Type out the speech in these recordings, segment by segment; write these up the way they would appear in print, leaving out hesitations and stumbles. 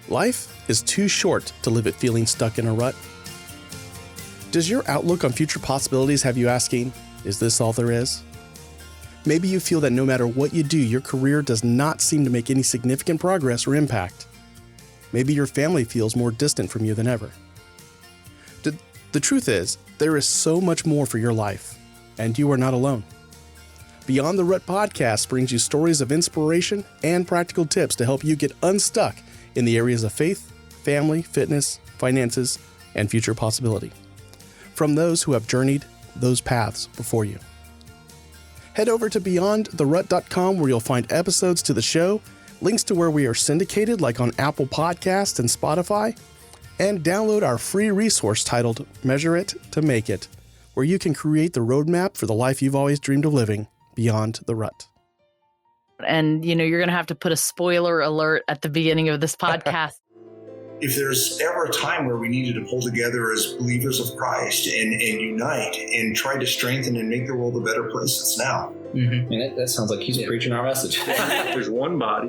Life is too short to live it feeling stuck in a rut. Does your outlook on future possibilities have you asking, is this all there is? Maybe you feel that no matter what you do, your career does not seem to make any significant progress or impact. Maybe your family feels more distant from you than ever. The truth is, there is so much more for your life, and you are not alone. Beyond the Rut podcast brings you stories of inspiration and practical tips to help you get unstuck in the areas of faith, family, fitness, finances, and future possibility. From those who have journeyed those paths before you. Head over to beyondtherut.com where you'll find episodes to the show, links to where we are syndicated like on Apple Podcasts and Spotify, and download our free resource titled Measure It to Make It, where you can create the roadmap for the life you've always dreamed of living beyond the rut. And, you're going to have to put a spoiler alert at the beginning of this podcast. If there's ever a time where we needed to pull together as believers of Christ and unite and try to strengthen and make the world a better place, it's now. Mm-hmm. And that sounds like he's preaching our message. There's one body,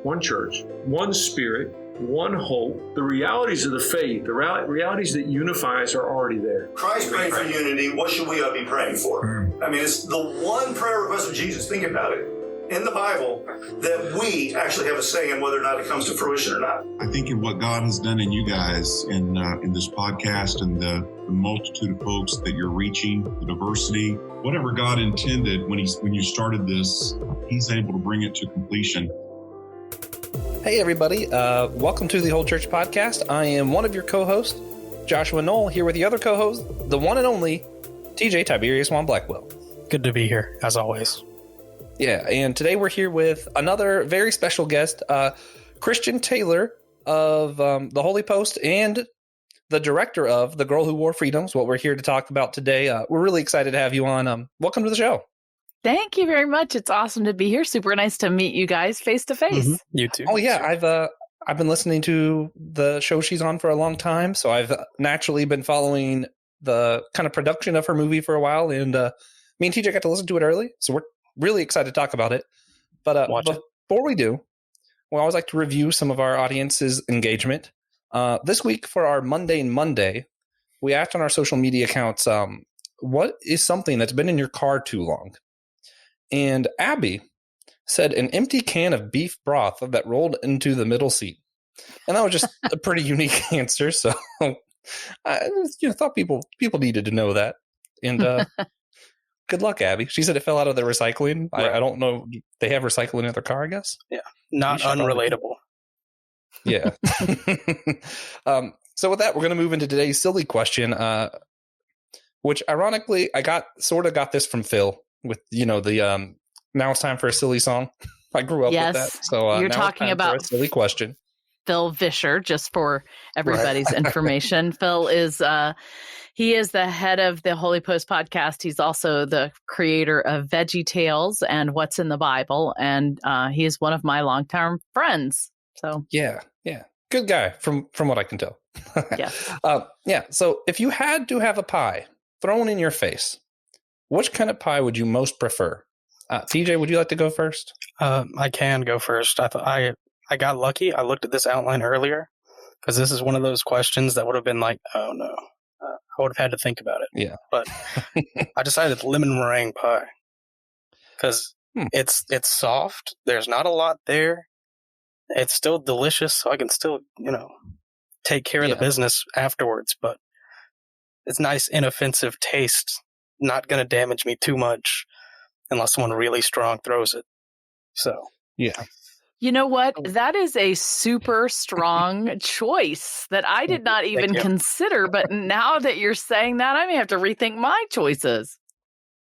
one church, one spirit, one hope. The realities of the faith, the realities that unify us are already there. Christ prayed for unity. What should we be praying for? I mean, it's the one prayer request of Jesus. Think about it. In the Bible, that we actually have a say in whether or not it comes to fruition or not. I think in what God has done in you guys in this podcast and the multitude of folks that you're reaching, the diversity, whatever God intended when you started this, He's able to bring it to completion. Hey everybody, welcome to the Whole Church podcast. I am one of your co-hosts, Joshua Knoll, here with the other co-host, the one and only TJ Tiberius Juan Blackwell. Good to be here, as always. Yeah, and today we're here with another very special guest, Christian Taylor of the Holy Post and the director of The Girl Who Wore Freedoms, what we're here to talk about today. We're really excited to have you on. Welcome to the show. Thank you very much. It's awesome to be here. Super nice to meet you guys face to face. You too. Oh yeah, I've been listening to the show she's on for a long time, so I've naturally been following the kind of production of her movie for a while, and me and TJ got to listen to it early, so we're really excited to talk about it. But before we do, we always like to review some of our audience's engagement. This week for our Monday, we asked on our social media accounts, what is something that's been in your car too long? And Abby said an empty can of beef broth that rolled into the middle seat. And that was just a pretty unique answer. So I thought people needed to know that. And good luck, Abby. She said it fell out of the recycling. Right. I don't know. They have recycling in their car, I guess. Yeah. Not unrelatable. Yeah. So with that, we're going to move into today's silly question, which ironically, I got this from Phil with, the now it's time for a silly song. I grew up with that. So you're now talking it's time about for a silly question. Phil Vischer, just for everybody's information. Phil is he is the head of the Holy Post podcast. He's also the creator of Veggie Tales and What's in the Bible, and he is one of my longtime friends. So yeah, good guy from what I can tell. Yeah. So if you had to have a pie thrown in your face, which kind of pie would you most prefer? TJ, would you like to go first? I can go first. I got lucky. I looked at this outline earlier because this is one of those questions that would have been like, oh no, I would have had to think about it. Yeah. But I decided lemon meringue pie because it's soft. There's not a lot there. It's still delicious, so I can still, take care of the business afterwards. But it's nice, inoffensive taste. Not going to damage me too much unless someone really strong throws it. So, yeah. You know what? That is a super strong choice that I did not even consider. But now that you're saying that, I may have to rethink my choices.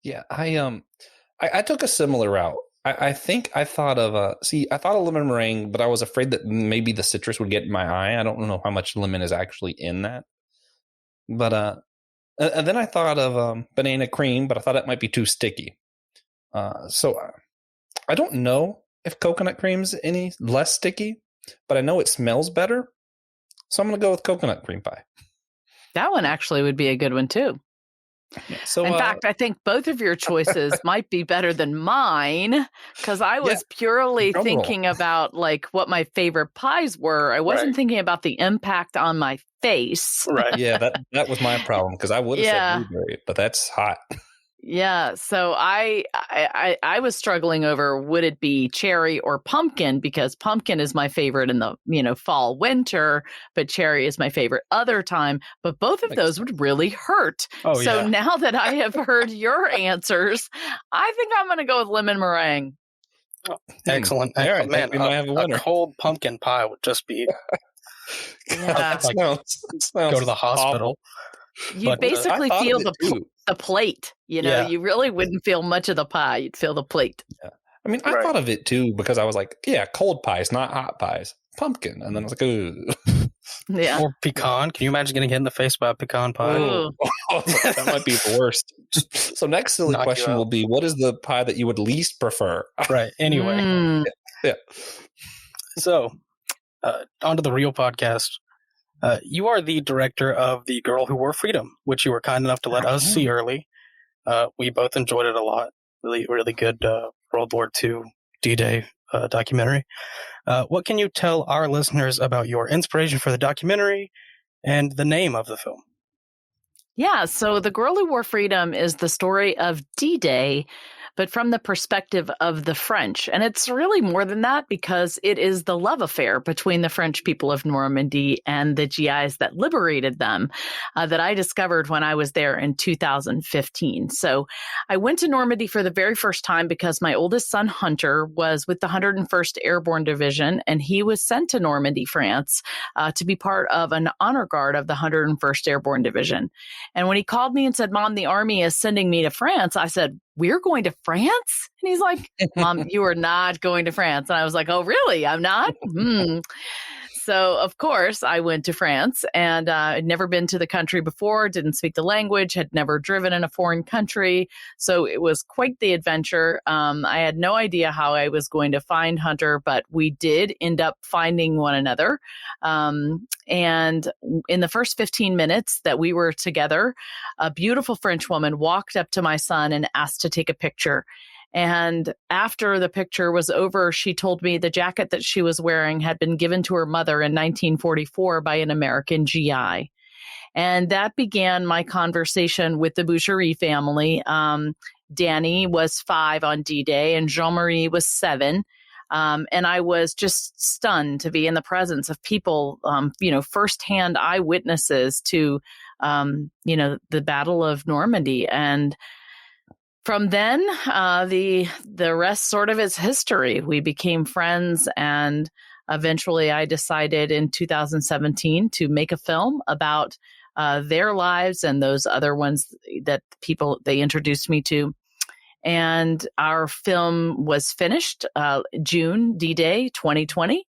Yeah, I took a similar route. I think I thought of lemon meringue, but I was afraid that maybe the citrus would get in my eye. I don't know how much lemon is actually in that. But and then I thought of banana cream, but I thought it might be too sticky. So I don't know if coconut cream's any less sticky, but I know it smells better. So I'm going to go with coconut cream pie. That one actually would be a good one too. So, in fact, I think both of your choices might be better than mine, because I was purely thinking about like what my favorite pies were. I wasn't thinking about the impact on my face. Right. Yeah, that was my problem, because I would have said blueberry, but that's hot. Yeah, so I was struggling over would it be cherry or pumpkin, because pumpkin is my favorite in the fall winter, but cherry is my favorite other time. But both of those would really hurt. So now that I have heard your answers, I think I'm going to go with lemon meringue. Excellent. All right, Man, we might have a winner. A cold pumpkin pie would just be Sounds go to the hospital. You basically feel the plate. You really wouldn't feel much of the pie. You'd feel the plate. Yeah. I mean, I thought of it too, because I was like, cold pies, not hot pies. Pumpkin. And then I was like, ooh. Yeah. Or pecan. Can you imagine getting hit in the face by a pecan pie? That might be the worst. So next silly question will be, what is the pie that you would least prefer? Right. Anyway. Yeah. So, onto the real podcast. You are the director of The Girl Who Wore Freedom, which you were kind enough to let us see early. We both enjoyed it a lot. Really, really good World War II D-Day documentary. What can you tell our listeners about your inspiration for the documentary and the name of the film? Yeah, so The Girl Who Wore Freedom is the story of D-Day, but from the perspective of the French. And it's really more than that, because it is the love affair between the French people of Normandy and the GIs that liberated them that I discovered when I was there in 2015. So I went to Normandy for the very first time because my oldest son, Hunter, was with the 101st Airborne Division, and he was sent to Normandy, France, to be part of an honor guard of the 101st Airborne Division. And when he called me and said, Mom, the Army is sending me to France, I said, we're going to France? And he's like, Mom, you are not going to France. And I was like, oh, really? I'm not? So, of course, I went to France, and I'd never been to the country before, didn't speak the language, had never driven in a foreign country. So it was quite the adventure. I had no idea how I was going to find Hunter, but we did end up finding one another. And in the first 15 minutes that we were together, a beautiful French woman walked up to my son and asked to take a picture. And after the picture was over, she told me the jacket that she was wearing had been given to her mother in 1944 by an American GI. And that began my conversation with the Boucherie family. Danny was 5 on D-Day and Jean-Marie was 7. And I was just stunned to be in the presence of people, firsthand eyewitnesses to, the Battle of Normandy. And from then, the rest sort of is history. We became friends, and eventually I decided in 2017 to make a film about their lives and those other ones that they introduced me to. And our film was finished June, D-Day 2020.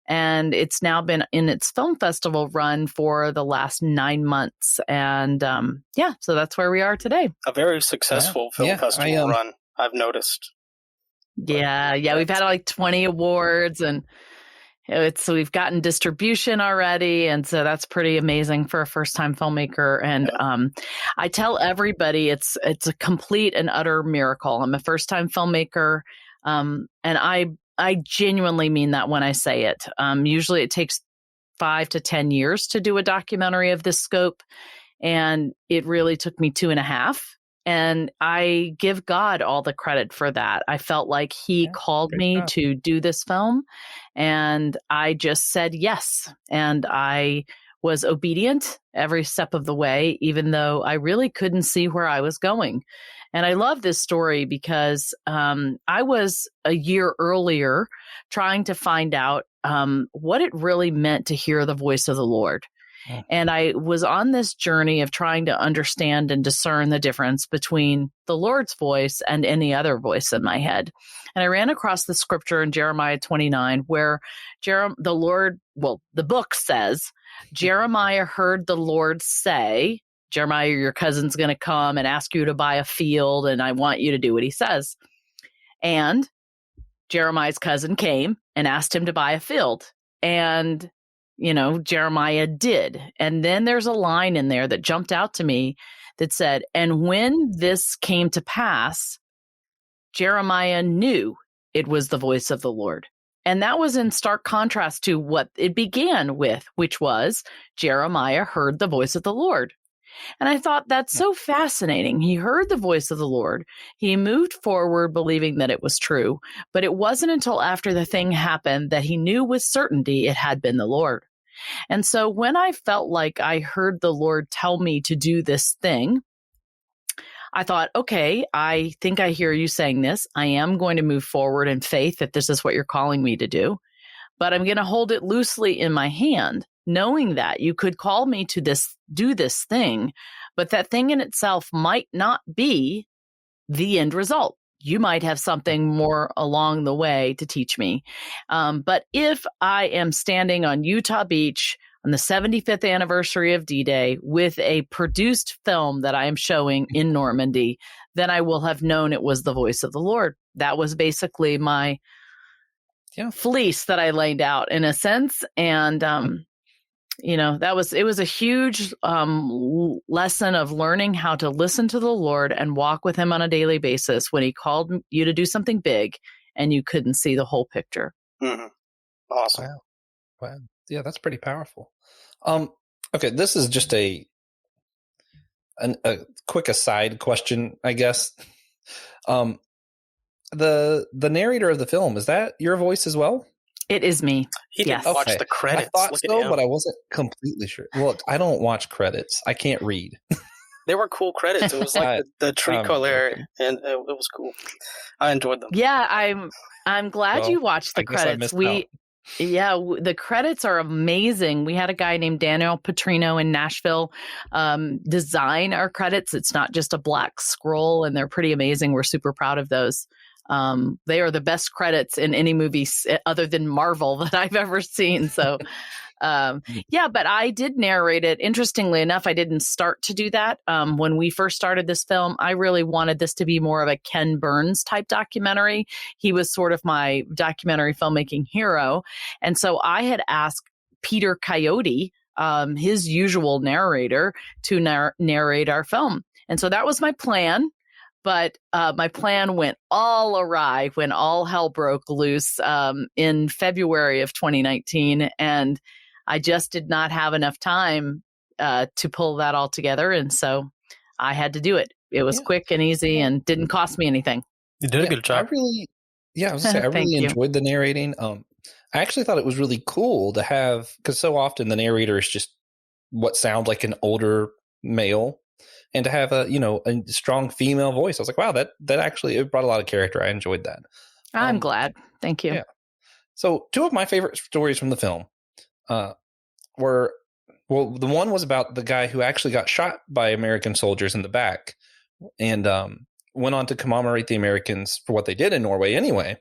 And it's now been in its film festival run for the last 9 months. And so that's where we are today. A very successful film festival run, I've noticed. Yeah. We've had like 20 awards, and we've gotten distribution already. And so that's pretty amazing for a first-time filmmaker. And I tell everybody it's a complete and utter miracle. I'm a first-time filmmaker, and I genuinely mean that when I say it. Usually it takes 5 to 10 years to do a documentary of this scope, and it really took me 2.5. And I give God all the credit for that. I felt like he called me to do this film, and I just said yes. And I was obedient every step of the way, even though I really couldn't see where I was going. And I love this story because I was a year earlier trying to find out what it really meant to hear the voice of the Lord. And I was on this journey of trying to understand and discern the difference between the Lord's voice and any other voice in my head. And I ran across the scripture in Jeremiah 29 where the book says, Jeremiah heard the Lord say, Jeremiah, your cousin's going to come and ask you to buy a field, and I want you to do what he says. And Jeremiah's cousin came and asked him to buy a field. And Jeremiah did. And then there's a line in there that jumped out to me that said, "And when this came to pass, Jeremiah knew it was the voice of the Lord." And that was in stark contrast to what it began with, which was Jeremiah heard the voice of the Lord. And I thought, that's so fascinating. He heard the voice of the Lord. He moved forward believing that it was true. But it wasn't until after the thing happened that he knew with certainty it had been the Lord. And so when I felt like I heard the Lord tell me to do this thing, I thought, okay, I think I hear you saying this. I am going to move forward in faith that this is what you're calling me to do, but I'm going to hold it loosely in my hand, knowing that you could call me to do this thing, but that thing in itself might not be the end result. You might have something more along the way to teach me. But if I am standing on Utah Beach on the 75th anniversary of D-Day with a produced film that I am showing in Normandy, then I will have known it was the voice of the Lord. That was basically my fleece that I laid out in a sense. And, it was a huge lesson of learning how to listen to the Lord and walk with him on a daily basis when he called you to do something big and you couldn't see the whole picture. Mm-hmm. Awesome. Wow. Yeah, that's pretty powerful. Okay, this is just a quick aside question, I guess. The narrator of the film, is that your voice as well? It is me. He didn't watch the credits. I thought so, but I wasn't completely sure. Look, I don't watch credits. I can't read. They were cool credits. It was like the tree color, and it was cool. I enjoyed them. Yeah, I'm glad you watched the credits. The credits are amazing. We had a guy named Daniel Petrino in Nashville design our credits. It's not just a black scroll, and they're pretty amazing. We're super proud of those. They are the best credits in any movie other than Marvel that I've ever seen. So, but I did narrate it. Interestingly enough, I didn't start to do that. When we first started this film, I really wanted this to be more of a Ken Burns type documentary. He was sort of my documentary filmmaking hero. And so I had asked Peter Coyote, his usual narrator, to narrate our film. And so that was my plan. But my plan went all awry when all hell broke loose in February of 2019. And I just did not have enough time to pull that all together. And so I had to do it. It was quick and easy and didn't cost me anything. You did a good job. I really enjoyed the narrating. I actually thought it was really cool to have, because so often the narrator is just what sounds like an older male. And to have a strong female voice, I was like, wow, that actually, it brought a lot of character. I enjoyed that. I'm glad. Thank you. Yeah. So 2 of my favorite stories from the film were, the one was about the guy who actually got shot by American soldiers in the back and went on to commemorate the Americans for what they did in Norway anyway.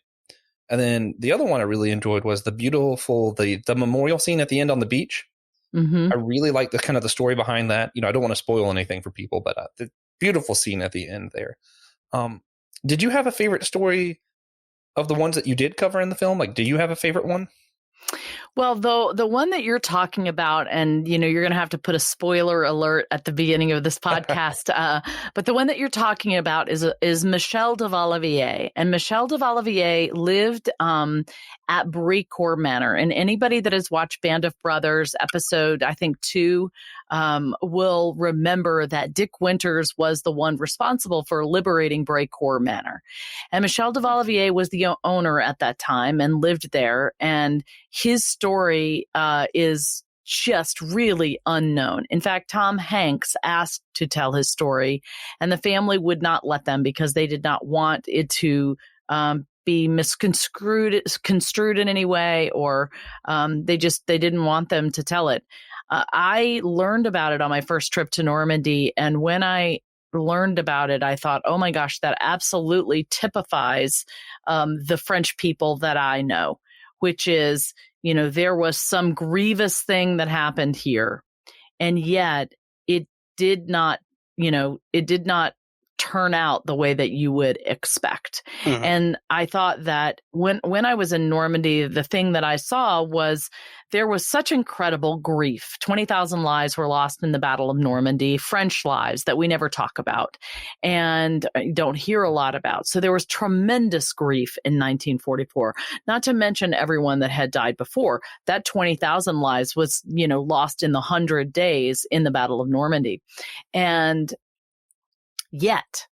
And then the other one I really enjoyed was the beautiful, the memorial scene at the end on the beach. Mm-hmm. I really like the story behind that. I don't want to spoil anything for people, but the beautiful scene at the end there. Did you have a favorite story of the ones that you did cover in the film? Like, do you have a favorite one? Well, the one that you're talking about, and you're going to have to put a spoiler alert at the beginning of this podcast. But the one that you're talking about is Michel de Vallivier, and Michel de Vallivier lived at Brécourt Manor. And anybody that has watched Band of Brothers episode, I think 2, will remember that Dick Winters was the one responsible for liberating Brécourt Manor. And Michel de Vallivier was the owner at that time and lived there. And his story is just really unknown. In fact, Tom Hanks asked to tell his story, and the family would not let them because they did not want it to be construed in any way, or they didn't want them to tell it. I learned about it on my first trip to Normandy, and when I learned about it, I thought, oh my gosh, that absolutely typifies the French people that I know, which is, there was some grievous thing that happened here, and yet it did not turn out the way that you would expect. Mhm. And I thought that when I was in Normandy, the thing that I saw was there was such incredible grief. 20,000 lives were lost in the Battle of Normandy, French lives that we never talk about and don't hear a lot about. So there was tremendous grief in 1944, not to mention everyone that had died before. That 20,000 lives was, lost in the 100 days in the Battle of Normandy. And yet,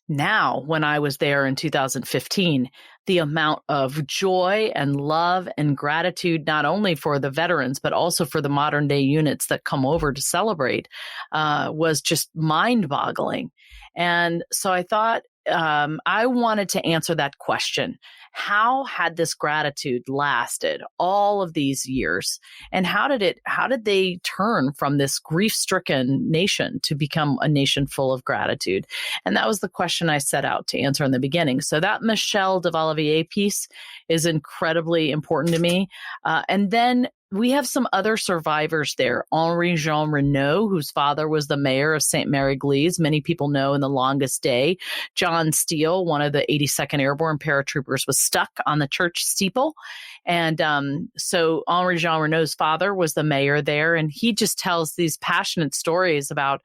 now, when I was there in 2015, the amount of joy and love and gratitude, not only for the veterans, but also for the modern day units that come over to celebrate, was just mind boggling. And so I thought I wanted to answer that question. How had this gratitude lasted all of these years? And how did they turn from this grief-stricken nation to become a nation full of gratitude? And that was the question I set out to answer in the beginning. So that Michel de Vallevier piece is incredibly important to me. And then we have some other survivors there. Henri Jean Renaud, whose father was the mayor of St. Mary-Église, many people know in The Longest Day. John Steele, one of the 82nd Airborne paratroopers, was stuck on the church steeple. And so Henri Jean Renaud's father was the mayor there, and he just tells these passionate stories about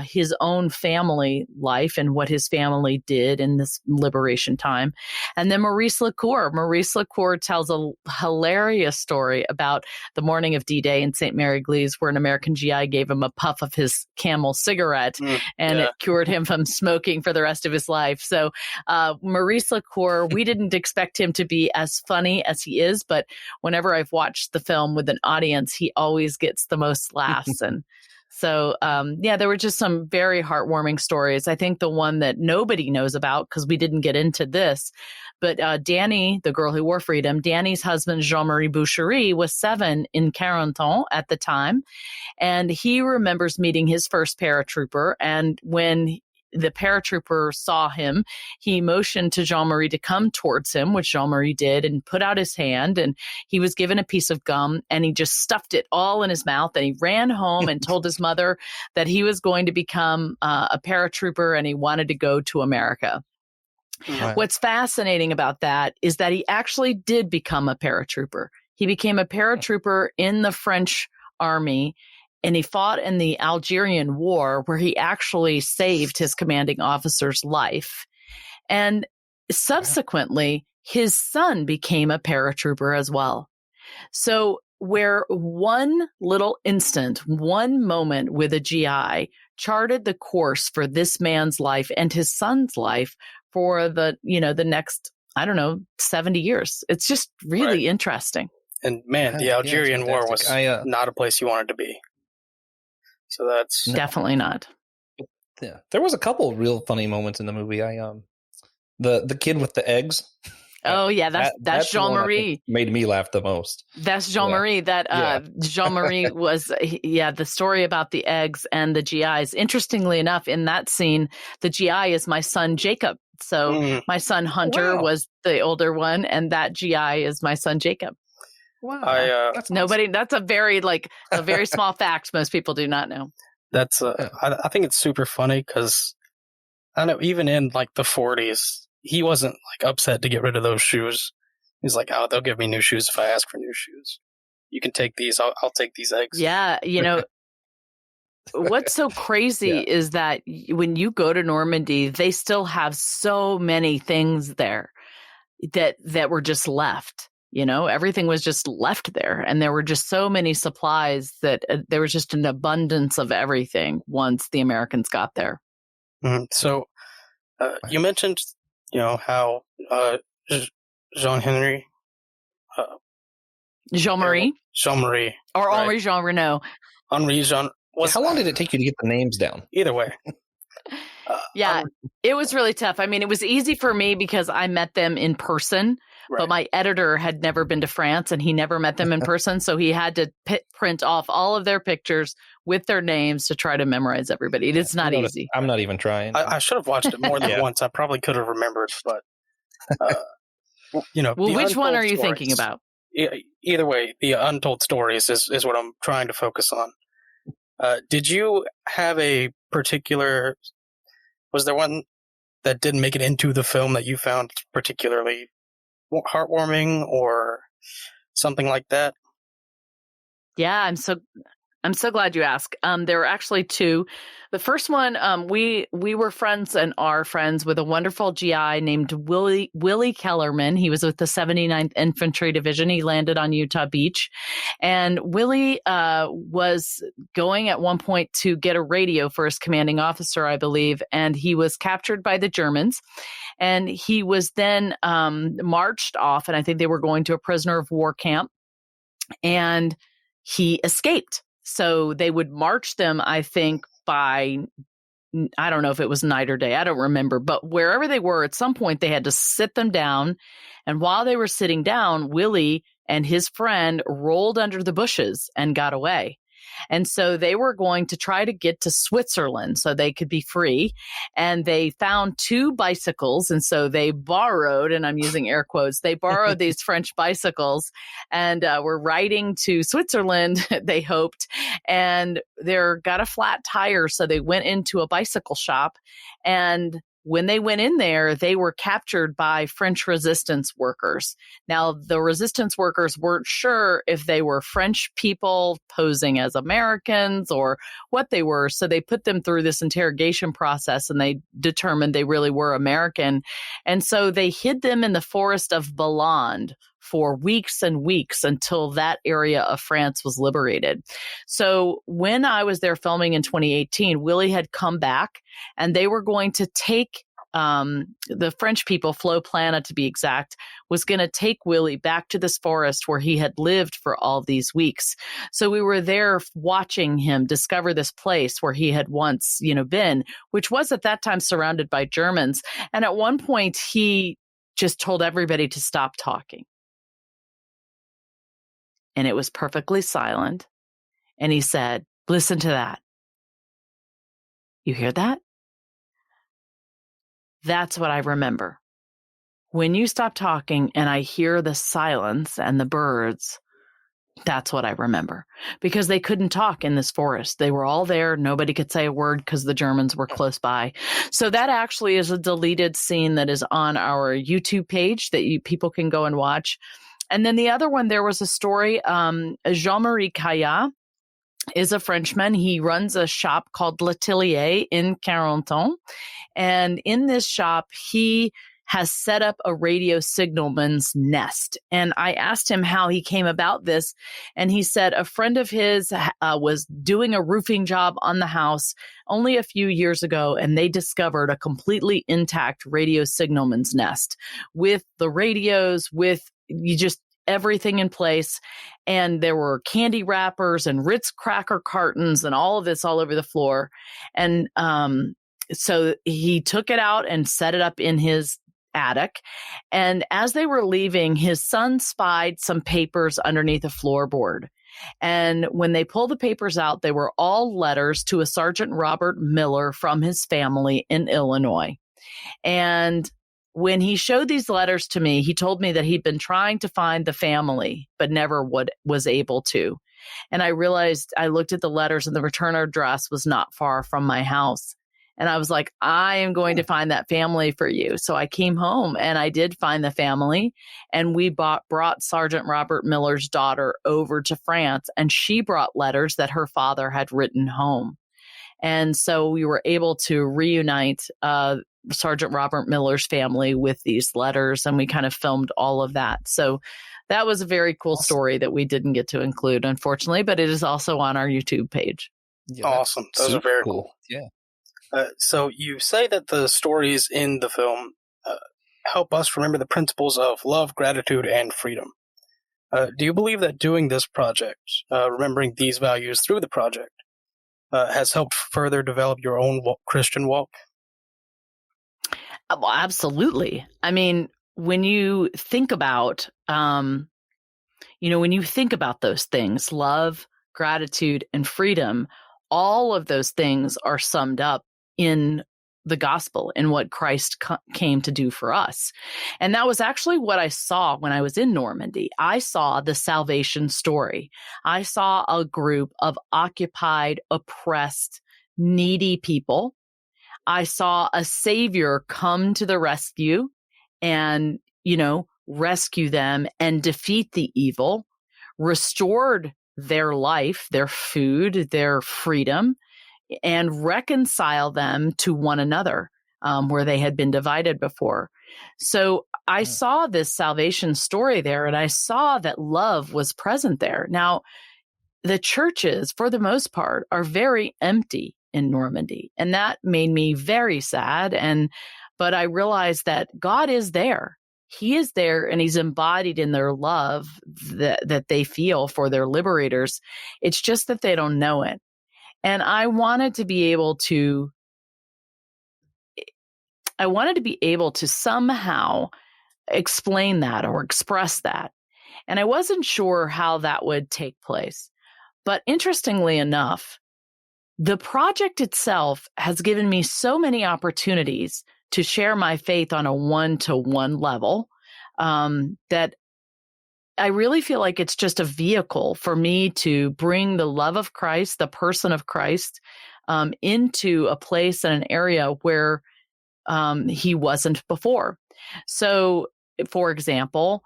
his own family life and what his family did in this liberation time. And then Maurice Lecour tells a hilarious story about the morning of D-Day in St. Mary-Église, where an American GI gave him a puff of his Camel cigarette, and it cured him from smoking for the rest of his life. So Maurice Lecour, we didn't expect him to be as funny as he is, but whenever I've watched the film with an audience, he always gets the most laughs. And so, there were just some very heartwarming stories. I think the one that nobody knows about, because we didn't get into this, but Danny, the girl who wore freedom, Danny's husband, Jean-Marie Boucherie, was 7 in Carentan at the time. And he remembers meeting his first paratrooper. And when the paratrooper saw him, he motioned to Jean-Marie to come towards him, which Jean-Marie did, and put out his hand, and he was given a piece of gum, and he just stuffed it all in his mouth, and he ran home and told his mother that he was going to become a paratrooper and he wanted to go to America. Right. What's fascinating about that is that he actually did become a paratrooper. He became a paratrooper in the French army, and he fought in the Algerian War, where he actually saved his commanding officer's life. And subsequently, his son became a paratrooper as well. So where one little instant, one moment with a GI charted the course for this man's life and his son's life for the next, 70 years. It's just really interesting. And man, the Algerian War was not a place you wanted to be. So that's definitely not. Yeah, there was a couple real funny moments in the movie. The kid with the eggs. Oh yeah, that's Jean-Marie. Made me laugh the most. That's Jean-Marie. Jean-Marie was the story about the eggs and the GIs. Interestingly enough, in that scene, the GI is my son Jacob. So my son Hunter was the older one, and that GI is my son Jacob. Wow, that's nobody. Awesome. That's a very small fact most people do not know. That's I think it's super funny because I don't know, even in like the 40s, he wasn't like upset to get rid of those shoes. He's like, oh, they'll give me new shoes if I ask for new shoes. You can take these. I'll take these eggs. Yeah, what's so crazy is that when you go to Normandy, they still have so many things there that were just left. Everything was just left there, and there were just so many supplies that there was just an abundance of everything once the Americans got there. Mm-hmm. So you mentioned, how Jean-Marie, or Henri Jean Renaud. Henri Jean. How long did it take you to get the names down? Either way. It was really tough. I mean, it was easy for me because I met them in person. Right. But my editor had never been to France, and he never met them in person. So he had to print off all of their pictures with their names to try to memorize everybody. It's not easy. I'm not even trying. I should have watched it more than once. I probably could have remembered, but Well, which one are you thinking about? Either way, the untold stories is what I'm trying to focus on. Did you have a particular Was there one that didn't make it into the film that you found particularly heartwarming or something like that? Yeah, I'm so glad you asked. There were actually two. The first one, we were friends and are friends with a wonderful GI named Willie Kellerman. He was with the 79th Infantry Division. He landed on Utah Beach. And Willie was going at one point to get a radio for his commanding officer, I believe, and he was captured by the Germans. And he was then marched off, and I think they were going to a prisoner of war camp. And he escaped. So they would march them, I think, by, I don't know if it was night or day. I don't remember. But wherever they were, at some point, they had to sit them down. And while they were sitting down, Willie and his friend rolled under the bushes and got away. And so they were going to try to get to Switzerland so they could be free. And they found two bicycles. And so they borrowed, and I'm using air quotes, they borrowed these French bicycles and were riding to Switzerland, they hoped. And they got a flat tire. So they went into a bicycle shop. And when they went in there, they were captured by French resistance workers. Now, the resistance workers weren't sure if they were French people posing as Americans or what they were. So they put them through this interrogation process and they determined they really were American. And so they hid them in the forest of Balande for weeks and weeks until that area of France was liberated. So when I was there filming in 2018, Willie had come back and they were going to take the French people, Flo Plana to be exact, was going to take Willie back to this forest where he had lived for all these weeks. So we were there watching him discover this place where he had once, been, which was at that time surrounded by Germans. And at one point, he just told everybody to stop talking. And it was perfectly silent. And he said, "Listen to that. You hear that? That's what I remember. When you stop talking and I hear the silence and the birds, that's what I remember." Because they couldn't talk in this forest. They were all there. Nobody could say a word because the Germans were close by. So that actually is a deleted scene that is on our YouTube page that people can go and watch. And then the other one, there was a story, Jean-Marie Caillat is a Frenchman. He runs a shop called L'Atelier in Carentan. And in this shop, he has set up a radio signalman's nest. And I asked him how he came about this. And he said a friend of his was doing a roofing job on the house only a few years ago, and they discovered a completely intact radio signalman's nest with the radios, with everything in place. And there were candy wrappers and Ritz cracker cartons and all of this all over the floor. And so he took it out and set it up in his attic. And as they were leaving, his son spied some papers underneath a floorboard. And when they pulled the papers out, they were all letters to a Sergeant Robert Miller from his family in Illinois. And when he showed these letters to me, he told me that he'd been trying to find the family, but never was able to. And I realized, I looked at the letters and the return address was not far from my house. And I was like, I am going to find that family for you. So I came home and I did find the family, and we brought Sergeant Robert Miller's daughter over to France, and she brought letters that her father had written home. And so we were able to reunite Sergeant Robert Miller's family with these letters, and we kind of filmed all of that. So that was a very cool story that we didn't get to include, unfortunately, but it is also on our YouTube page. Yeah, awesome. Those are very cool. Yeah. So you say that the stories in the film help us remember the principles of love, gratitude, and freedom. Do you believe that doing this project, remembering these values through the project, has helped further develop your own Christian walk? Well, absolutely. I mean, when you think about, when you think about those things, love, gratitude, and freedom, all of those things are summed up in the gospel and what Christ came to do for us. And that was actually what I saw when I was in Normandy. I saw the salvation story. I saw a group of occupied, oppressed, needy people. I saw a savior come to the rescue and, rescue them and defeat the evil, restored their life, their food, their freedom, and reconcile them to one another where they had been divided before. So I saw this salvation story there, and I saw that love was present there. Now, the churches, for the most part, are very empty in Normandy, and that made me very sad. But I realized that God is there. He is there, and he's embodied in their love that they feel for their liberators. It's just that they don't know it. And I wanted to be able to somehow explain that or express that. And I wasn't sure how that would take place. But interestingly enough, the project itself has given me so many opportunities to share my faith on a one-to-one level that I really feel like it's just a vehicle for me to bring the love of Christ, the person of Christ, into a place and an area where he wasn't before. So, for example,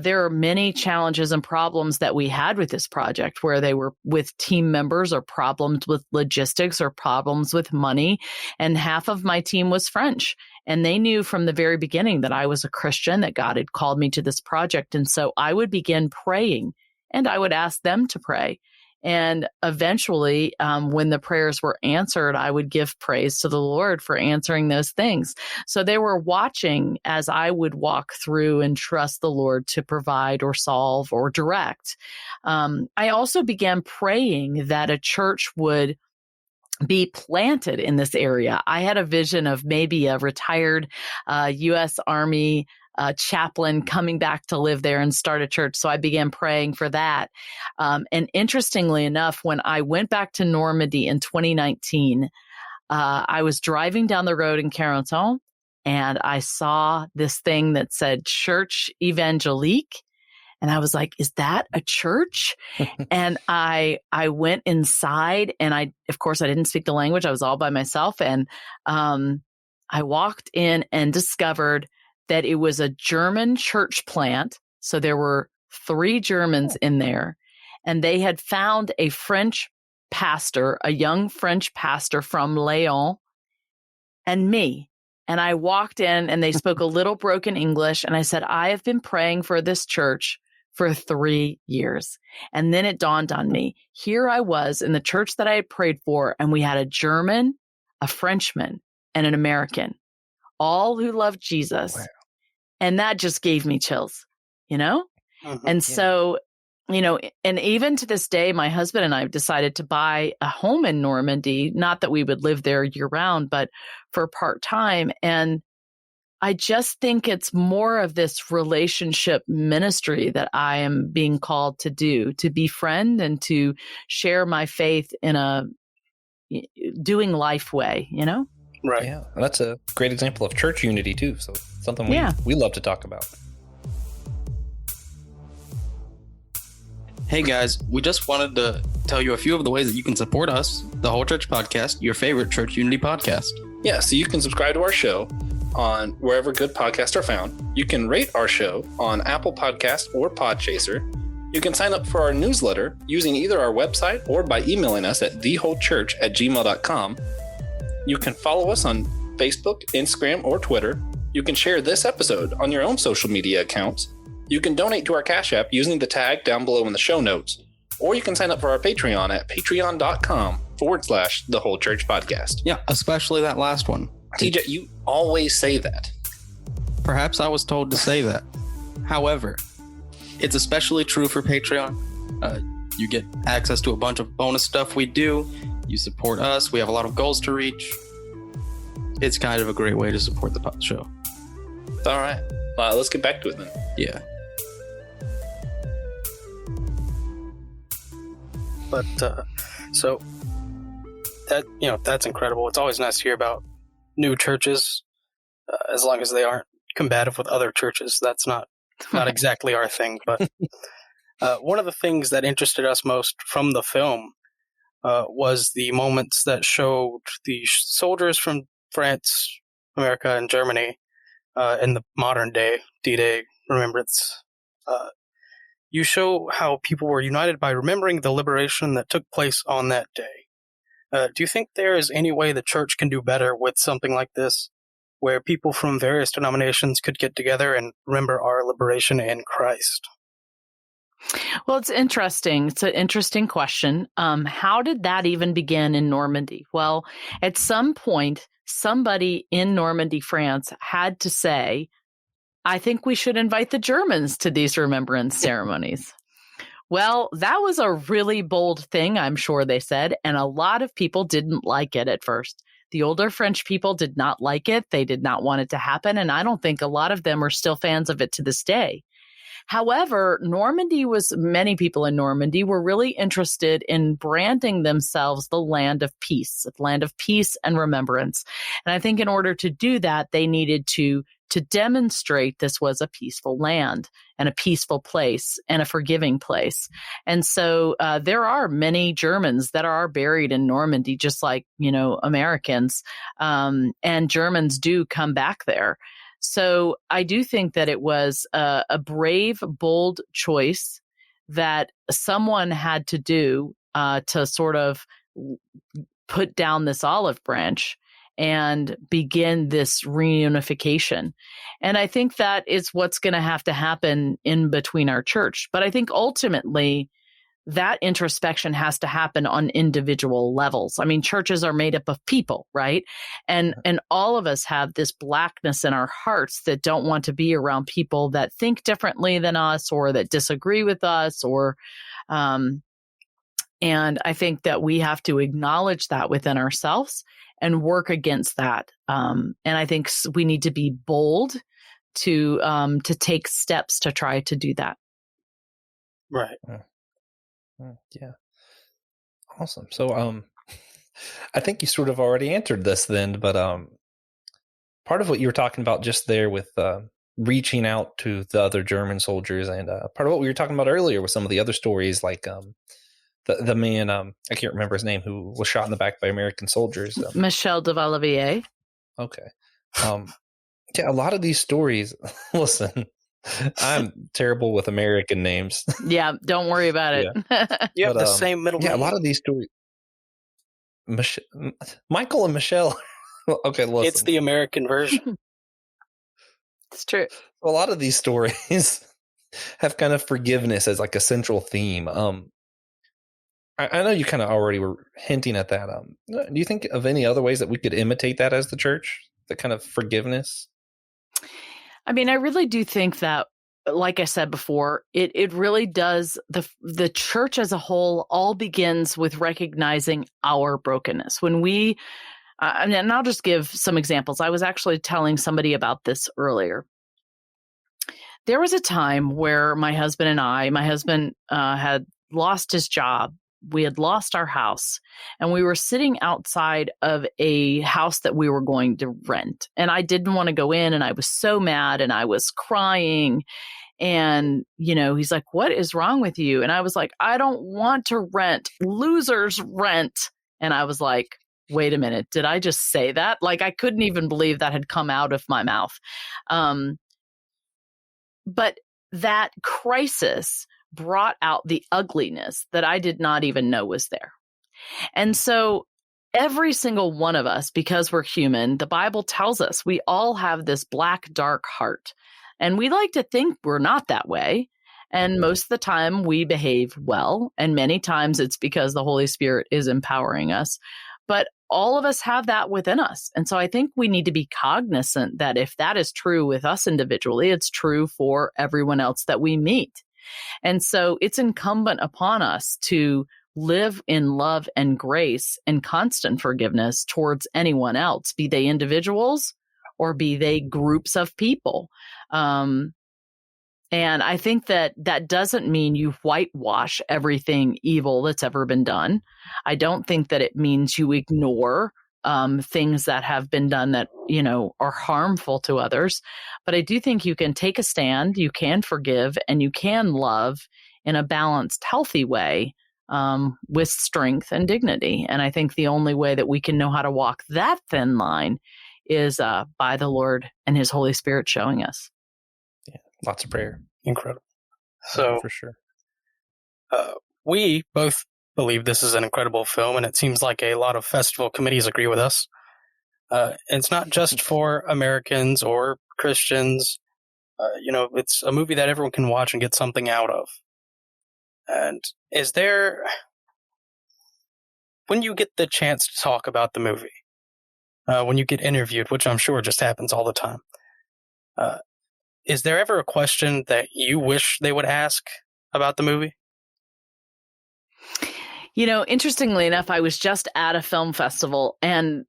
there are many challenges and problems that we had with this project where they were with team members or problems with logistics or problems with money. And half of my team was French. And they knew from the very beginning that I was a Christian, that God had called me to this project. And so I would begin praying and I would ask them to pray. And eventually, when the prayers were answered, I would give praise to the Lord for answering those things. So they were watching as I would walk through and trust the Lord to provide or solve or direct. I also began praying that a church would be planted in this area. I had a vision of maybe a retired U.S. Army chaplain coming back to live there and start a church. So I began praying for that. And interestingly enough, when I went back to Normandy in 2019, I was driving down the road in Carentan and I saw this thing that said Church Evangelique. And I was like, is that a church? And I went inside and of course, I didn't speak the language. I was all by myself. And I walked in and discovered that it was a German church plant. So there were 3 Germans in there, and they had found a French pastor, a young French pastor from Lyon, and me. And I walked in and they spoke a little broken English. And I said, I have been praying for this church for 3 years. And then it dawned on me, here I was in the church that I had prayed for, and we had a German, a Frenchman, and an American, all who loved Jesus. Wow. And that just gave me chills, And so, and even to this day, my husband and I have decided to buy a home in Normandy, not that we would live there year round, but for part-time. And I just think it's more of this relationship ministry that I am being called to do, to befriend and to share my faith in a doing life way, Right. Yeah. And that's a great example of church unity too. So something we love to talk about. Hey guys, we just wanted to tell you a few of the ways that you can support us, the Whole Church Podcast, your favorite church unity podcast. Yeah, so you can subscribe to our show on wherever good podcasts are found. You can rate our show on Apple Podcast or Podchaser. You can sign up for our newsletter using either our website or by emailing us at thewholechurch@gmail.com. You can follow us on Facebook, Instagram, or Twitter. You can share this episode on your own social media accounts. You can donate to our Cashapp using the tag down below in the show notes. Or you can sign up for our Patreon at patreon.com/The Whole Church Podcast. Yeah, especially that last one. TJ, you always say that. Perhaps I was told to say that. However, it's especially true for Patreon. You get access to a bunch of bonus stuff we do. You support us. We have a lot of goals to reach. It's kind of a great way to support the show. All right. Let's get back to it then. Yeah. But so that that's incredible. It's always nice to hear about new churches, as long as they aren't combative with other churches. That's not exactly our thing. But one of the things that interested us most from the film was the moments that showed the soldiers from France, America, and Germany in the modern day D-Day remembrance. You show how people were united by remembering the liberation that took place on that day. Do you think there is any way the church can do better with something like this, where people from various denominations could get together and remember our liberation in Christ? Well, it's interesting. It's an interesting question. How did that even begin in Normandy? Well, at some point, somebody in Normandy, France, had to say, I think we should invite the Germans to these remembrance ceremonies. Well, that was a really bold thing, I'm sure they said, and a lot of people didn't like it at first. The older French people did not like it. They did not want it to happen, and I don't think a lot of them are still fans of it to this day. However, many people in Normandy were really interested in branding themselves the land of peace and remembrance. And I think in order to do that, they needed to demonstrate this was a peaceful land and a peaceful place and a forgiving place. And so there are many Germans that are buried in Normandy, just like, Americans, and Germans do come back there. So I do think that it was a brave, bold choice that someone had to do to sort of put down this olive branch and begin this reunification. And I think that is what's going to have to happen in between our church. But I think ultimately that introspection has to happen on individual levels. I mean, churches are made up of people, right? And all of us have this blackness in our hearts that don't want to be around people that think differently than us or that disagree with us and I think that we have to acknowledge that within ourselves and work against that. And I think we need to be bold to take steps to try to do that. Right. Yeah. Awesome. So, I think you sort of already answered this then, but part of what you were talking about just there with reaching out to the other German soldiers, and part of what we were talking about earlier with some of the other stories, like the man, I can't remember his name, who was shot in the back by American soldiers. Michel de Valavier. Okay. Yeah, a lot of these stories, listen, I'm terrible with American names. Yeah, don't worry about it. You have the same middle name. Yeah, a lot of these stories. Michael and Michelle. Okay, listen. It's the American version. It's true. A lot of these stories have kind of forgiveness as like a central theme. I know you kind of already were hinting at that. Do you think of any other ways that we could imitate that as the church? The kind of forgiveness? I mean, I really do think that, like I said before, it really does. The church as a whole all begins with recognizing our brokenness. When and I'll just give some examples. I was actually telling somebody about this earlier. There was a time where my husband had lost his job. We had lost our house, and we were sitting outside of a house that we were going to rent. And I didn't want to go in, and I was so mad, and I was crying. And, he's like, "What is wrong with you?" And I was like, "I don't want to rent. Losers rent." And I was like, wait a minute, did I just say that? Like, I couldn't even believe that had come out of my mouth. But that crisis brought out the ugliness that I did not even know was there. And so every single one of us, because we're human, the Bible tells us we all have this black, dark heart. And we like to think we're not that way. And most of the time we behave well. And many times it's because the Holy Spirit is empowering us. But all of us have that within us. And so I think we need to be cognizant that if that is true with us individually, it's true for everyone else that we meet. And so it's incumbent upon us to live in love and grace and constant forgiveness towards anyone else, be they individuals or be they groups of people. And I think that doesn't mean you whitewash everything evil that's ever been done. I don't think that it means you ignore things that have been done that, are harmful to others. But I do think you can take a stand, you can forgive, and you can love in a balanced, healthy way with strength and dignity. And I think the only way that we can know how to walk that thin line is by the Lord and his Holy Spirit showing us. Yeah, lots of prayer. Incredible. So, for sure. We both believe this is an incredible film, and it seems like a lot of festival committees agree with us. It's not just for Americans or Christians. It's a movie that everyone can watch and get something out of. And when you get the chance to talk about the movie, when you get interviewed, which I'm sure just happens all the time, is there ever a question that you wish they would ask about the movie? Interestingly enough, I was just at a film festival, and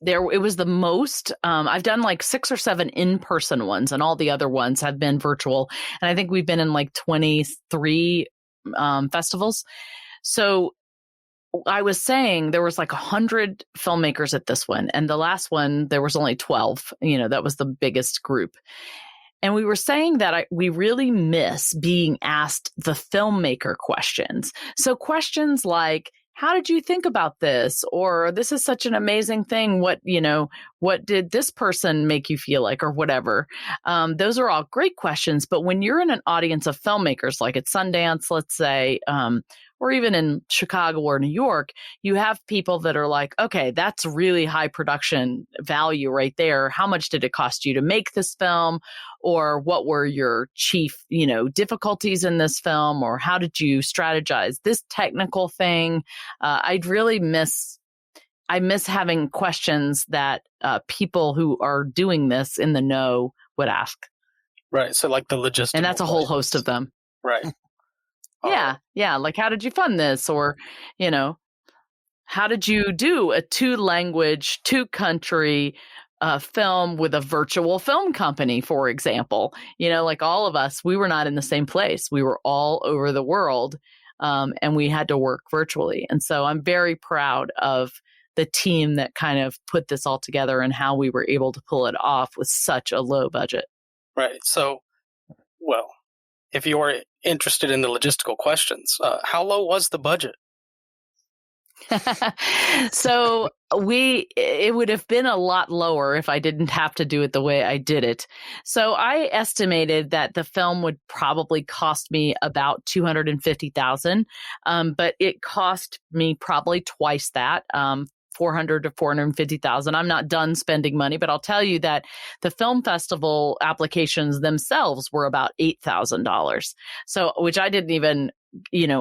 it was the most, I've done like 6 or 7 in-person ones, and all the other ones have been virtual. And I think we've been in like 23 festivals. So I was saying there was like 100 filmmakers at this one, and the last one, there was only 12. That was the biggest group. And we were saying that we really miss being asked the filmmaker questions. So questions like, how did you think about this? Or this is such an amazing thing. What did this person make you feel like, or whatever? Those are all great questions. But when you're in an audience of filmmakers, like at Sundance, let's say, or even in Chicago or New York, you have people that are like, okay, that's really high production value right there. How much did it cost you to make this film? Or what were your chief, difficulties in this film? Or how did you strategize this technical thing? I miss having questions that people who are doing this in the know would ask. Right. So like the logistics. And that's a whole host of them. Right. Yeah. Like, how did you fund this? Or, how did you do a 2-language, 2-country film with a virtual film company, for example? Like all of us, we were not in the same place. We were all over the world, and we had to work virtually. And so I'm very proud of the team that kind of put this all together and how we were able to pull it off with such a low budget. Right. So, if you're interested in the logistical questions, how low was the budget? So it would have been a lot lower if I didn't have to do it the way I did it. So I estimated that the film would probably cost me about $250,000, but it cost me probably twice that. $400,000 to $450,000. I'm not done spending money, but I'll tell you that the film festival applications themselves were about $8,000. So, which I didn't even,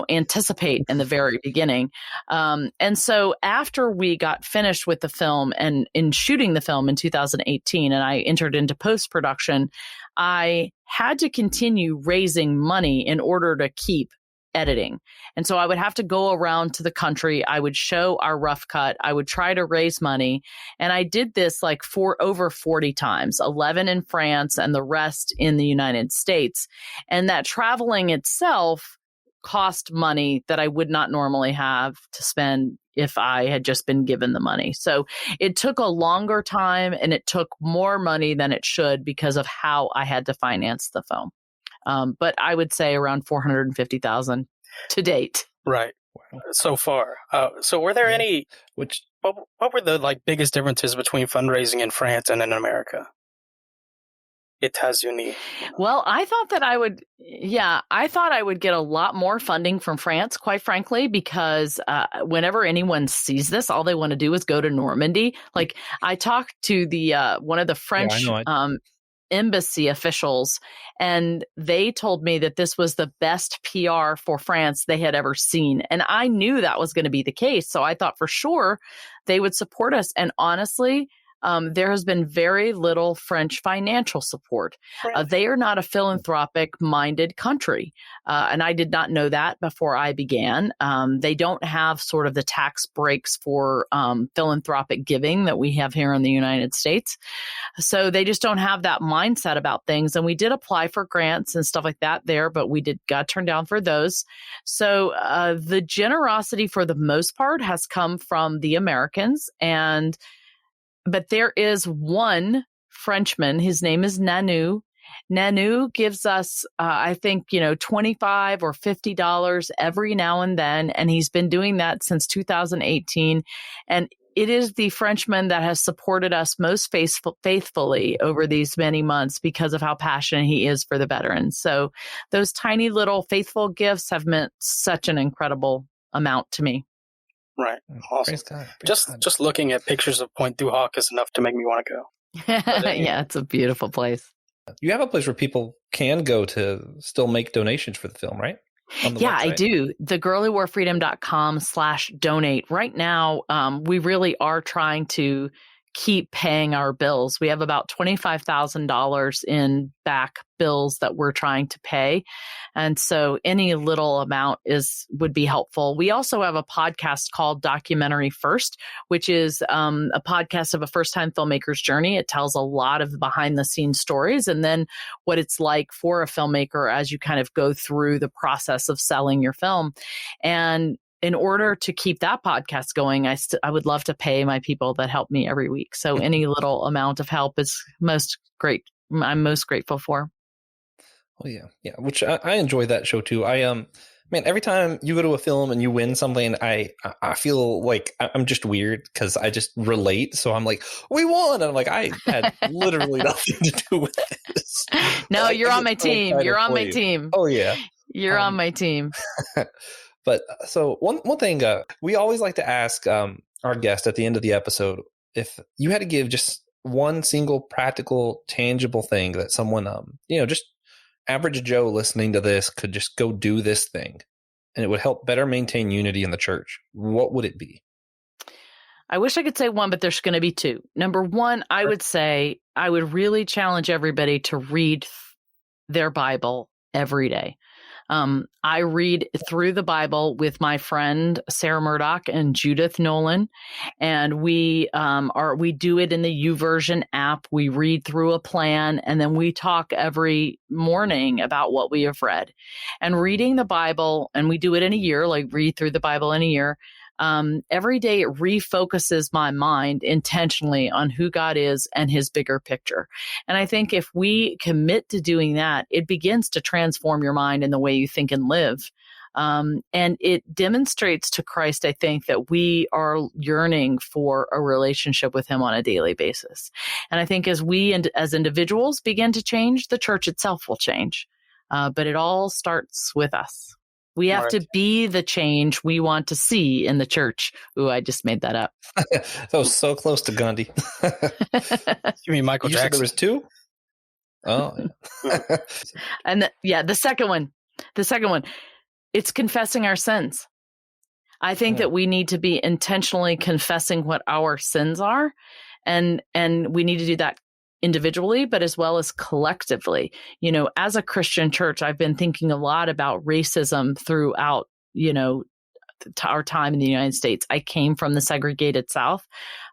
anticipate in the very beginning. And so after we got finished with the film and in shooting the film in 2018, and I entered into post-production, I had to continue raising money in order to keep editing. And so I would have to go around to the country. I would show our rough cut. I would try to raise money. And I did this like over 40 times, 11 in France and the rest in the United States. And that traveling itself cost money that I would not normally have to spend if I had just been given the money. So it took a longer time and it took more money than it should because of how I had to finance the film. But I would say around $450,000 to date. Right. So far. So were there any, what were the biggest differences between fundraising in France and in America? États-Unis. Well, I thought that I would get a lot more funding from France, quite frankly, because whenever anyone sees this, all they want to do is go to Normandy. Like I talked to one of the French embassy officials, and they told me that this was the best PR for France they had ever seen. And I knew that was going to be the case. So I thought for sure they would support us. And honestly, there has been very little French financial support. They are not a philanthropic-minded country, and I did not know that before I began. They don't have sort of the tax breaks for philanthropic giving that we have here in the United States. So they just don't have that mindset about things. And we did apply for grants and stuff like that there, but we got turned down for those. So the generosity for the most part has come from the Americans, but there is one Frenchman. His name is Nanu. Nanu gives us, I think, $25 or $50 every now and then. And he's been doing that since 2018. And it is the Frenchman that has supported us most faithfully over these many months because of how passionate he is for the veterans. So those tiny little faithful gifts have meant such an incredible amount to me. Right. Awesome. Praise God. Praise God. Just looking at pictures of Point Du Hoc is enough to make me want to go. Yeah, it's a beautiful place. You have a place where people can go to still make donations for the film, right? Yeah, I do. thegirlywhoreefreedom.com/donate. Right now, we really are trying to keep paying our bills. We have about $25,000 in back bills that we're trying to pay. And so any little amount would be helpful. We also have a podcast called Documentary First, which is a podcast of a first-time filmmaker's journey. It tells a lot of behind-the-scenes stories and then what it's like for a filmmaker as you kind of go through the process of selling your film. And in order to keep that podcast going, I would love to pay my people that help me every week. So any little amount of help is I'm most grateful for. Oh yeah. Which I enjoy that show too. Man, every time you go to a film and you win something, I feel like I'm just weird because I just relate. So I'm like, we won, and I'm like, I had literally nothing to do with this. No, you're on my team. You're on my team. Oh yeah, you're on my team. But so one thing we always like to ask our guest at the end of the episode, if you had to give just one single practical, tangible thing that someone, just average Joe listening to this could just go do this thing, and it would help better maintain unity in the church, what would it be? I wish I could say one, but there's going to be two. Number one, I would say I would really challenge everybody to read their Bible every day. I read through the Bible with my friend Sarah Murdoch and Judith Nolan, and we do it in the YouVersion app. We read through a plan, and then we talk every morning about what we have read. And reading the Bible, and we do it in a year, like read through the Bible in a year. Every day it refocuses my mind intentionally on who God is and his bigger picture. And I think if we commit to doing that, it begins to transform your mind in the way you think and live. And it demonstrates to Christ, I think, that we are yearning for a relationship with him on a daily basis. And I think as we as individuals begin to change, the church itself will change. But it all starts with us. We have to be the change we want to see in the church. Ooh, I just made that up. That was so close to Gandhi. You mean Michael Jackson? Said there was two? Oh, yeah. And the second one, it's confessing our sins. I think that we need to be intentionally confessing what our sins are. And we need to do that individually, but as well as collectively. As a Christian church, I've been thinking a lot about racism throughout, our time in the United States. I came from the segregated South.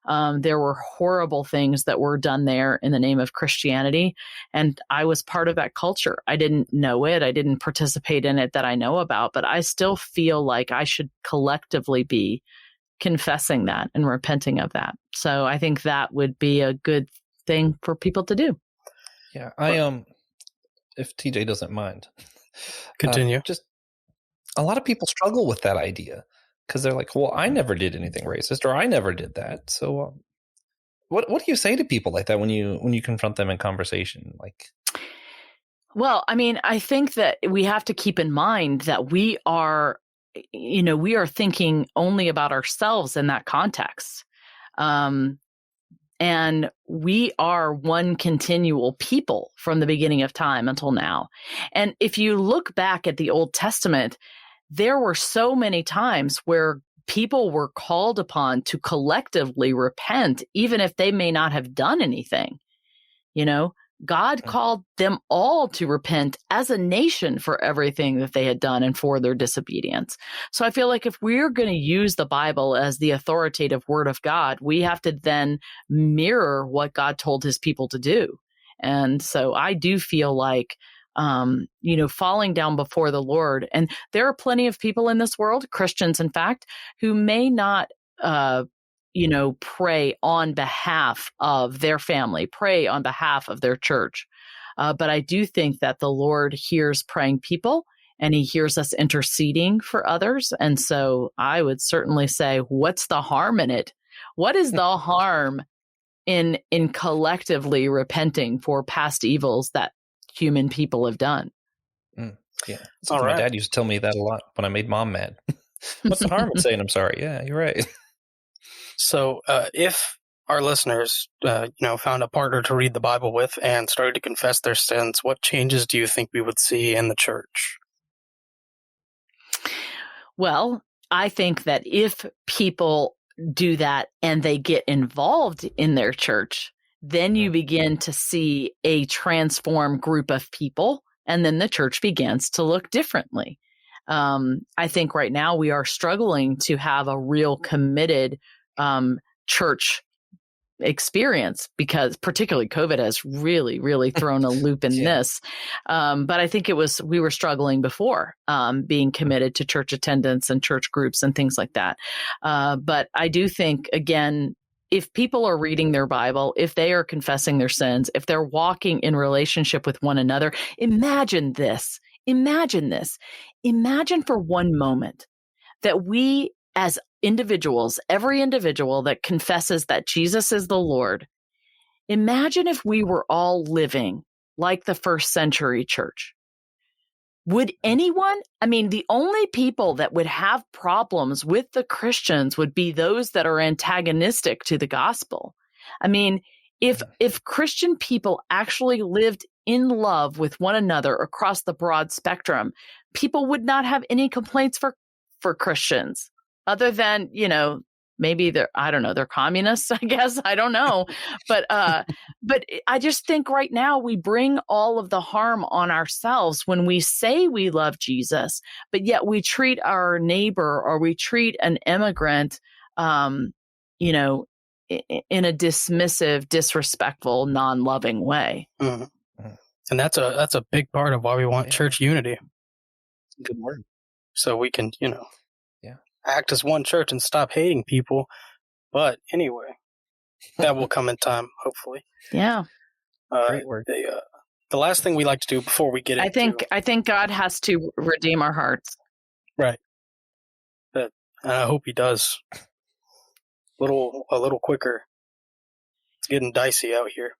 There were horrible things that were done there in the name of Christianity. And I was part of that culture. I didn't know it. I didn't participate in it that I know about, but I still feel like I should collectively be confessing that and repenting of that. So I think that would be a good thing for people to do. Yeah, if TJ doesn't mind, continue. Just a lot of people struggle with that idea because they're like, "Well, I never did anything racist, or I never did that." So, what do you say to people like that when you confront them in conversation? Well, I think that we have to keep in mind that we are thinking only about ourselves in that context. And we are one continual people from the beginning of time until now. And if you look back at the Old Testament, there were so many times where people were called upon to collectively repent, even if they may not have done anything. God called them all to repent as a nation for everything that they had done and for their disobedience. So I feel like if we're going to use the Bible as the authoritative word of God, we have to then mirror what God told his people to do. And so I do feel like, falling down before the Lord. And there are plenty of people in this world, Christians, in fact, who may not, pray on behalf of their family, pray on behalf of their church. But I do think that the Lord hears praying people and he hears us interceding for others. And so I would certainly say, what's the harm in it What is the harm in collectively repenting for past evils that human people have done? Yeah. My dad used to tell me that a lot when I made mom mad. What's the harm in saying I'm sorry? Yeah, you're right. So if our listeners, found a partner to read the Bible with and started to confess their sins, what changes do you think we would see in the church? Well, I think that if people do that and they get involved in their church, then you begin to see a transformed group of people, and then the church begins to look differently. I think right now we are struggling to have a real committed church experience, because particularly COVID has really, really thrown a loop in this. But I think we were struggling before, being committed to church attendance and church groups and things like that. But I do think, again, if people are reading their Bible, if they are confessing their sins, if they're walking in relationship with one another, imagine this. Imagine for one moment that we as individuals, every individual that confesses that Jesus is the Lord, imagine if we were all living like the first century church. Would anyone, the only people that would have problems with the Christians would be those that are antagonistic to the gospel. If Christian people actually lived in love with one another across the broad spectrum, people would not have any complaints for Christians, other than, maybe they're communists, I guess. I don't know. But I just think right now we bring all of the harm on ourselves when we say we love Jesus, but yet we treat our neighbor or we treat an immigrant, in a dismissive, disrespectful, non-loving way. Mm-hmm. And that's a big part of why we want church unity. Good word. So we can, act as one church and stop hating people. But anyway, that will come in time, hopefully. Yeah. Great word. The last thing we like to do before we get into... I think God has to redeem our hearts. Right. And I hope he does. A little quicker. It's getting dicey out here.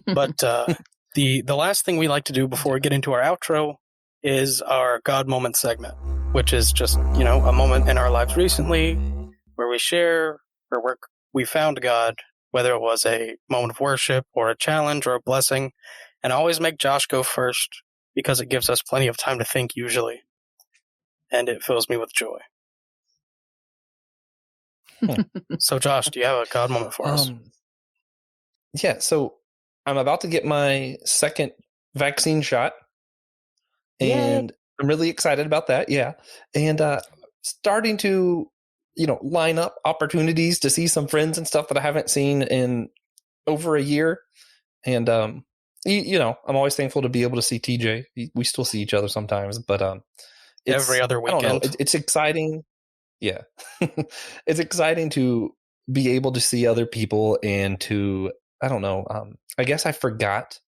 But the last thing we like to do before we get into our outro is our God Moment segment, which is just, a moment in our lives recently where we share or where we found God, whether it was a moment of worship or a challenge or a blessing. And I always make Josh go first because it gives us plenty of time to think usually. And it fills me with joy. So Josh, do you have a God moment for us? Yeah, so I'm about to get my second vaccine shot. And I'm really excited about that. Yeah. And starting to, line up opportunities to see some friends and stuff that I haven't seen in over a year. And, I'm always thankful to be able to see TJ. We still see each other sometimes, but every other weekend. I don't know. It's exciting. Yeah. It's exciting to be able to see other people and to, I guess I forgot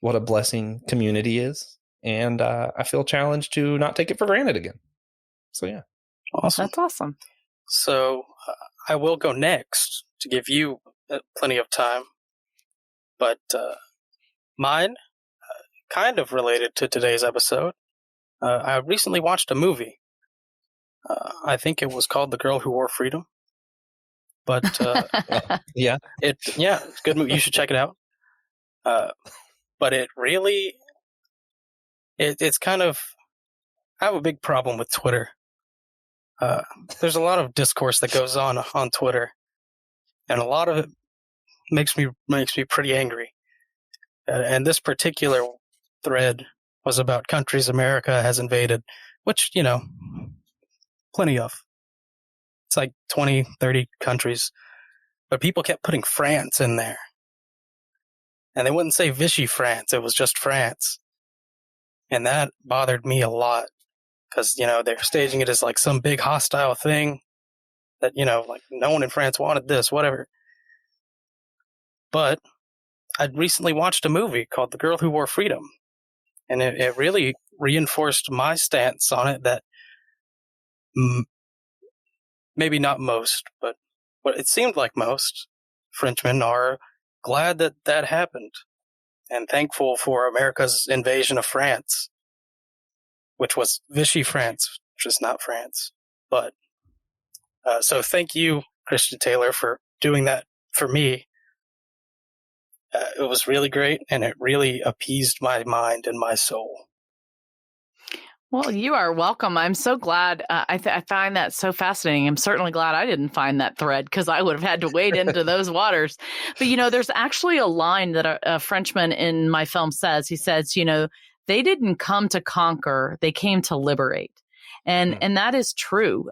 what a blessing community is. And I feel challenged to not take it for granted again. So, yeah. Awesome. That's awesome. So I will go next to give you plenty of time. But mine, kind of related to today's episode, I recently watched a movie. I think it was called The Girl Who Wore Freedom. But yeah. It's a good movie. You should check it out. But it really... It's kind of... I have a big problem with Twitter. There's a lot of discourse that goes on Twitter, and a lot of it makes me pretty angry. And this particular thread was about countries America has invaded, which, plenty of. It's like 20, 30 countries. But people kept putting France in there. And they wouldn't say Vichy France, it was just France. And that bothered me a lot. Because, they're staging it as like some big hostile thing. That, like no one in France wanted this, whatever. But I'd recently watched a movie called The Girl Who Wore Freedom. And it really reinforced my stance on it that maybe not most, but but it seemed like most Frenchmen are glad that that happened and thankful for America's invasion of France, which was Vichy France, which is not France. But so thank you, Christian Taylor, for doing that for me. It was really great, and it really appeased my mind and my soul. Well, you are welcome. I'm so glad. I find that so fascinating. I'm certainly glad I didn't find that thread because I would have had to wade into those waters. But, there's actually a line that a Frenchman in my film says. He says, they didn't come to conquer, they came to liberate. And that is true.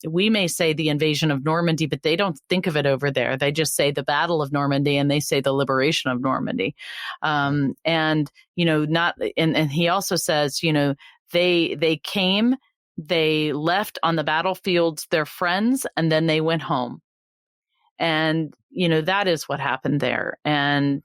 We may say the invasion of Normandy, but they don't think of it over there. They just say the Battle of Normandy, and they say the liberation of Normandy. And he also says, they came, they left on the battlefields their friends, and then they went home. And, that is what happened there. And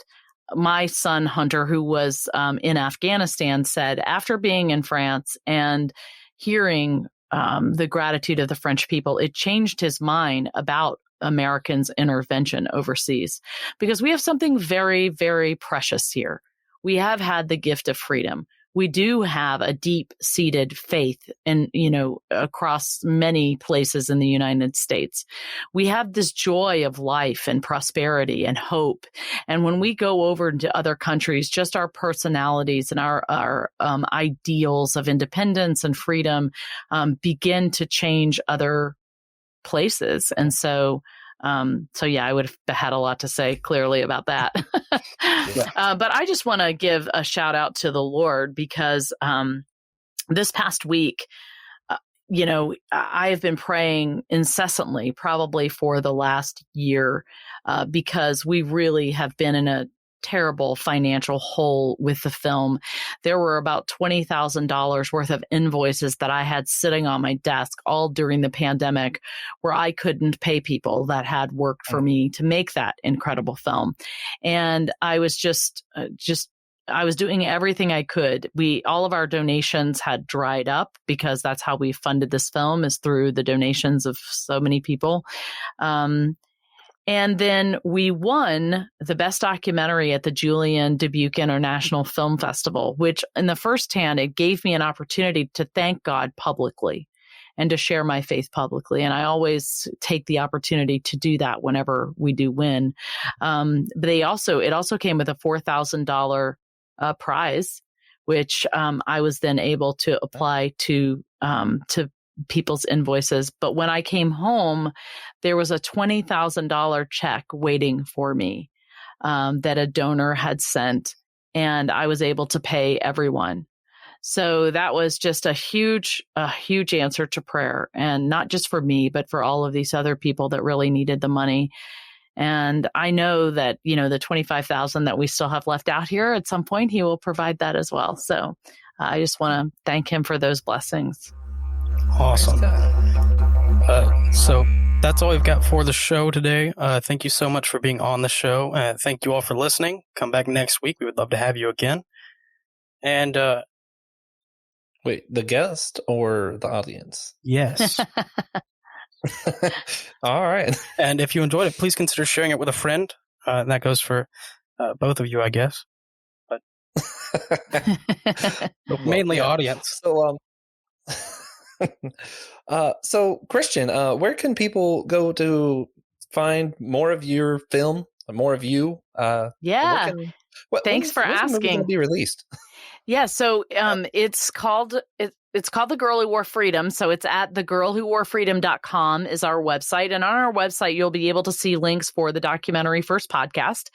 my son, Hunter, who was in Afghanistan, said after being in France and hearing the gratitude of the French people, it changed his mind about Americans' intervention overseas, because we have something very, very precious here. We have had the gift of freedom. We do have a deep-seated faith in, across many places in the United States. We have this joy of life and prosperity and hope. And when we go over into other countries, just our personalities and our ideals of independence and freedom begin to change other places. And so I would have had a lot to say clearly about that. But I just want to give a shout out to the Lord, because this past week, I have been praying incessantly, probably for the last year, because we really have been in a terrible financial hole with the film. There were about $20,000 worth of invoices that I had sitting on my desk all during the pandemic, where I couldn't pay people that had worked for me to make that incredible film. And I was I was doing everything I could. All of our donations had dried up, because that's how we funded this film, is through the donations of so many people. And then we won the best documentary at the Julian Dubuque International Film Festival, which in the first hand, it gave me an opportunity to thank God publicly and to share my faith publicly. And I always take the opportunity to do that whenever we do win. But it also came with a $4,000 prize, which I was then able to apply to people's invoices. But when I came home, there was a $20,000 check waiting for me that a donor had sent, and I was able to pay everyone. So that was just a huge answer to prayer, and not just for me, but for all of these other people that really needed the money. And I know that, the $25,000 that we still have left out here, at some point, he will provide that as well. So I just want to thank him for those blessings. Awesome. So that's all we've got for the show today. Thank you so much for being on the show. Thank you all for listening. Come back next week. We would love to have you again. And wait, the guest or the audience? Yes. All right. And if you enjoyed it, please consider sharing it with a friend. And that goes for both of you, I guess. But mainly audience. So Christian, where can people go to find more of your film, more of you? Thanks for asking. Be released. Yeah, so it's called The Girl Who Wore Freedom. So it's at thegirlwhoworefreedom.com is our website. And on our website, you'll be able to see links for the Documentary First podcast.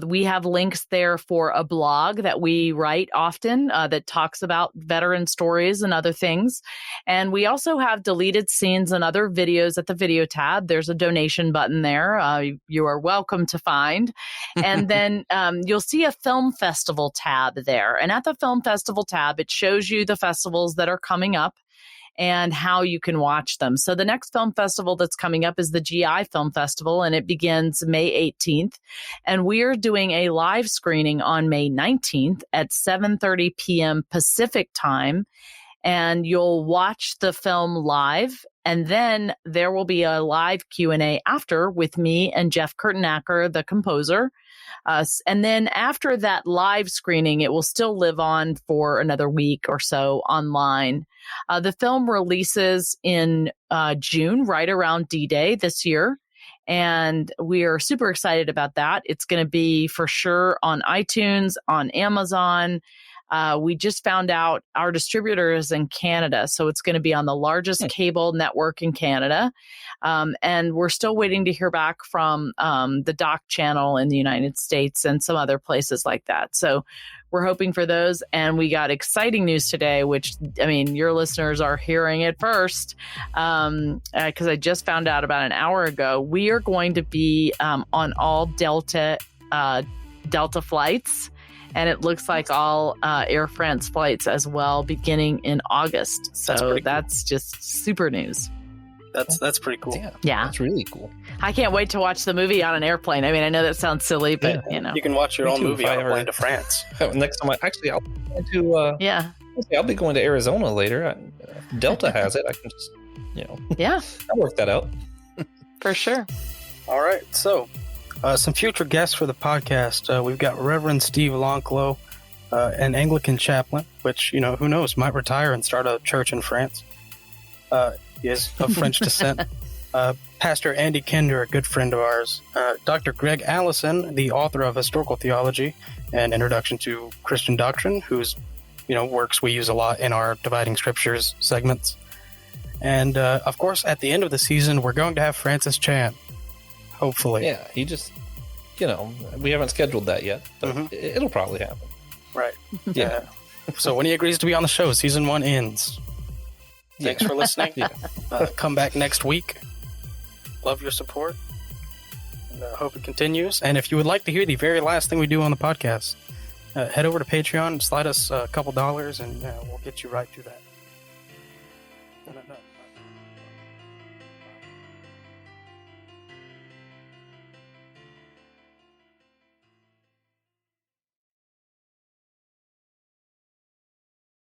We have links there for a blog that we write often that talks about veteran stories and other things. And we also have deleted scenes and other videos at the video tab. There's a donation button there. You are welcome to find. And then you'll see a film festival tab there. And at the film festival tab, it shows you the festivals that are coming up and how you can watch them. So the next film festival that's coming up is the GI Film Festival, and it begins May 18th. And we are doing a live screening on May 19th at 7:30 p.m. Pacific time. and you'll watch the film live. And then there will be a live Q&A after with me and Jeff Kurtenacker, the composer. And then after that live screening, it will still live on for another week or so online. The film releases in June, right around D-Day this year. And we are super excited about that. It's going to be for sure on iTunes, on Amazon. We just found out our distributor is in Canada, so it's going to be on the largest cable network in Canada. And we're still waiting to hear back from the Doc channel in the United States and some other places like that. So we're hoping for those. And we got exciting news today, which, I mean, your listeners are hearing it first, because I just found out about an hour ago. We are going to be on all Delta flights. And it looks like all Air France flights as well, beginning in August. So that's just super news. That's pretty cool. Yeah. That's really cool. I can't wait to watch the movie on an airplane. I mean, I know that sounds silly, but you know. You can watch your own movie on a plane to France. Next time, I'll be going to, I'll be going to Arizona later. Delta has it. I can just, I'll work that out. For sure. All right. So, some future guests for the podcast. We've got Reverend Steve Lonclo, an Anglican chaplain, which, who knows, might retire and start a church in France. He is of French descent. Pastor Andy Kinder, a good friend of ours. Dr. Greg Allison, the author of Historical Theology and Introduction to Christian Doctrine, whose works we use a lot in our Dividing Scriptures segments. And, of course, at the end of the season, we're going to have Francis Chan. Hopefully. Yeah, he just, we haven't scheduled that yet, but it'll probably happen. Right. Yeah. So when he agrees to be on the show, season 1 ends. Thanks for listening. Come back next week. Love your support. And hope it continues. And if you would like to hear the very last thing we do on the podcast, head over to Patreon, slide us a couple dollars, and we'll get you right to that.